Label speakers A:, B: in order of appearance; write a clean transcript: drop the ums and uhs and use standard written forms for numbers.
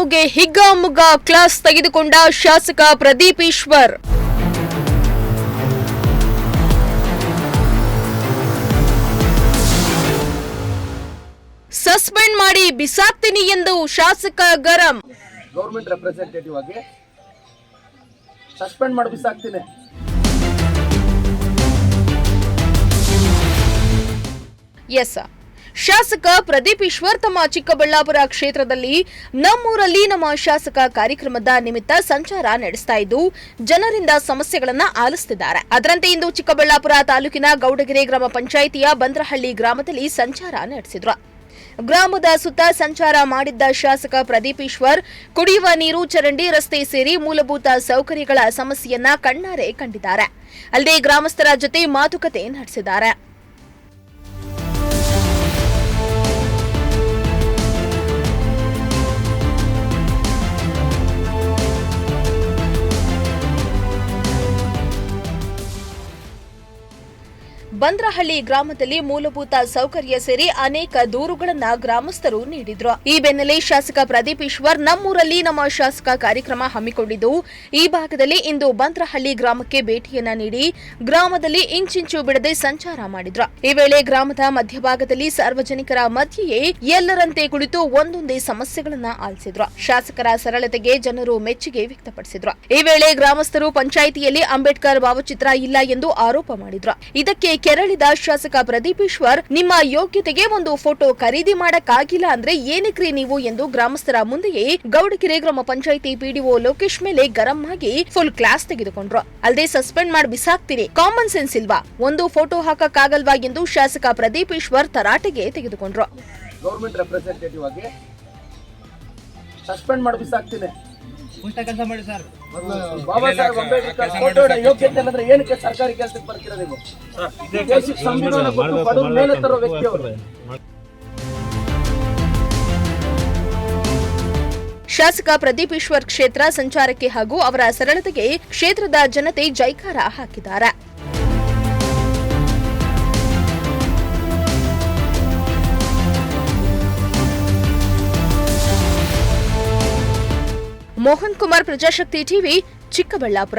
A: ಪಿಡಿಒಗೆ ಹಿಗ್ಗಾಮುಗ್ಗ class ತೆಗೆದುಕೊಂಡ ಶಾಸಕ Pradeep Eshwar. Suspend ಮಾಡಿ ಬಿಸಾಕ್ತೀನಿ ಎಂದು ಶಾಸಕ ಗರಂ.
B: ಗವರ್ನಮೆಂಟ್ ರೆಪ್ರೆಸೆಂಟೇಟಿವ್ ಆಗಿ ಸಸ್ಪೆಂಡ್ ಮಾಡಿ ಬಿಸಾಕ್ತೀನಿ.
A: ಎಸ್, ಶಾಸಕ ಪ್ರದೀಪ್ ಈಶ್ವರ್ ತಮ್ಮ ಚಿಕ್ಕಬಳ್ಳಾಪುರ ಕ್ಷೇತ್ರದಲ್ಲಿ ನಮ್ಮೂರಲ್ಲಿ ನಮ್ಮ ಶಾಸಕ ಕಾರ್ಯಕ್ರಮದ ನಿಮಿತ್ತ ಸಂಚಾರ ನಡೆಸ್ತಾ ಇದ್ದು ಜನರಿಂದ ಸಮಸ್ಯೆಗಳನ್ನ ಆಲಿಸುತ್ತಿದ್ದಾರೆ. ಅದರಂತೆ ಇಂದು ಚಿಕ್ಕಬಳ್ಳಾಪುರ ತಾಲೂಕಿನ ಗೌಡಗೆರೆ ಗ್ರಾಮ ಪಂಚಾಯಿತಿಯ ಬಂದ್ರಹಳ್ಳಿ ಗ್ರಾಮದಲ್ಲಿ ಸಂಚಾರ ನಡೆಸಿದ್ರು. ಗ್ರಾಮದ ಸುತ್ತ ಸಂಚಾರ ಮಾಡಿದ್ದ ಶಾಸಕ ಪ್ರದೀಪ್ ಈಶ್ವರ್ ಕುಡಿಯುವ ನೀರು, ಚರಂಡಿ, ರಸ್ತೆ ಸೇರಿ ಮೂಲಭೂತ ಸೌಕರ್ಯಗಳ ಸಮಸ್ಯೆಯನ್ನ ಕಣ್ಣಾರೆ ಕಂಡಿದ್ದಾರೆ. ಅಲ್ಲದೆ ಗ್ರಾಮಸ್ಥರ ಜೊತೆ ಮಾತುಕತೆ ನಡೆಸಿದ್ದಾರೆ. ಬಂದ್ರಹಳ್ಳಿ ಗ್ರಾಮದಲ್ಲಿ ಮೂಲಭೂತ ಸೌಕರ್ಯ ಸೇರಿ ಅನೇಕ ದೂರುಗಳನ್ನ ಗ್ರಾಮಸ್ಥರು ನೀಡಿದ್ರು. ಈ ಬೆನ್ನಲ್ಲೇ ಶಾಸಕ ಪ್ರದೀಪ್ ಈಶ್ವರ್ ನಮ್ಮೂರಲ್ಲಿ ನಮ್ಮ ಶಾಸಕ ಕಾರ್ಯಕ್ರಮ ಹಮ್ಮಿಕೊಂಡಿದ್ದು ಈ ಭಾಗದಲ್ಲಿ ಇಂದು ಬಂದ್ರಹಳ್ಳಿ ಗ್ರಾಮಕ್ಕೆ ಭೇಟಿಯನ್ನ ನೀಡಿ ಗ್ರಾಮದಲ್ಲಿ ಇಂಚಿಂಚು ಬಿಡದೆ ಸಂಚಾರ ಮಾಡಿದ್ರು. ಈ ವೇಳೆ ಗ್ರಾಮದ ಮಧ್ಯಭಾಗದಲ್ಲಿ ಸಾರ್ವಜನಿಕರ ಮಧ್ಯೆಯೇ ಎಲ್ಲರಂತೆ ಕುಳಿತು ಒಂದೊಂದೇ ಸಮಸ್ಯೆಗಳನ್ನ ಆಲಿಸಿದ್ರು. ಶಾಸಕರ ಸರಳತೆಗೆ ಜನರು ಮೆಚ್ಚುಗೆ ವ್ಯಕ್ತಪಡಿಸಿದ್ರು. ಈ ವೇಳೆ ಗ್ರಾಮಸ್ಥರು ಪಂಚಾಯಿತಿಯಲ್ಲಿ ಅಂಬೇಡ್ಕರ್ ಭಾವಚಿತ್ರ ಇಲ್ಲ ಎಂದು ಆರೋಪ ಮಾಡಿದ್ರು. ಇದಕ್ಕೆ ಕೆರಳಿದ ಶಾಸಕ ಪ್ರದೀಪ್ ಈಶ್ವರ್, ನಿಮ್ಮ ಯೋಗ್ಯತೆಗೆ ಒಂದು ಫೋಟೋ ಖರೀದಿ ಮಾಡಕ್ಕಾಗಿಲ್ಲ ಅಂದ್ರೆ ಏನಕ್ರಿ ನೀವು ಎಂದು ಗ್ರಾಮಸ್ಥರ ಮುಂದೆಯೇ ಗೌಡಗೆರೆ ಗ್ರಾಮ ಪಂಚಾಯಿತಿ ಪಿಡಿಒ ಲೋಕೇಶ್ ಮೇಲೆ ಗರಂ ಆಗಿ ಫುಲ್ ಕ್ಲಾಸ್ ತೆಗೆದುಕೊಂಡ್ರು. ಅಲ್ಲದೆ ಸಸ್ಪೆಂಡ್ ಮಾಡಿ ಬಿಸಾಕ್ತೀನಿ, ಕಾಮನ್ ಸೆನ್ಸ್ ಇಲ್ವಾ, ಒಂದು ಫೋಟೋ ಹಾಕಕ್ಕಾಗಲ್ವಾ ಎಂದು ಶಾಸಕ ಪ್ರದೀಪ್ ಈಶ್ವರ್ ತರಾಟೆಗೆ ತೆಗೆದುಕೊಂಡ್ರು.
B: ಗವರ್ನಮೆಂಟ್ ರೆಪ್ರೆಸೆಂಟೇಟಿವ್ ಆಗಿ ಸಸ್ಪೆಂಡ್ ಮಾಡಿ ಬಿಸಾಕ್ತೀನಿ.
C: ಕೆಲಸ ಮಾಡಿ ಸರ್.
B: ಬಾಬಾ ಸಾಹೇಬ್ ಅಂಬೇಡ್ಕರ್ ಫೋಟೋ ಯೋಗ್ಯತೆ ಅಂದ್ರೆ ಏನಕ್ಕೆ ಸರ್ಕಾರಿ ಕೆಲಸಕ್ಕೆ ಬರ್ತೀರಾ ನೀವು? ದೇಶಕ್ಕೆ ಸಂವಿಧಾನ ಕೊಟ್ಟು ಬಡವರ ಮೇಲೆ ತರೋ ವ್ಯಕ್ತಿ ಅವರು.
A: ಶಾಸಕ ಪ್ರದೀಪ್ ಈಶ್ವರ್ ಕ್ಷೇತ್ರ ಸಂಚಾರಕ್ಕೆ ಹಾಗೂ ಅವರ ಸರಳತೆಗೆ ಕ್ಷೇತ್ರದ ಜನತೆ ಜೈಕಾರ ಹಾಕಿದ್ದಾರೆ. ಮೋಹನ್ ಕುಮಾರ್, ಪ್ರಜಾಶಕ್ತಿ ಟಿವಿ, ಚಿಕ್ಕಬಳ್ಳಾಪುರ.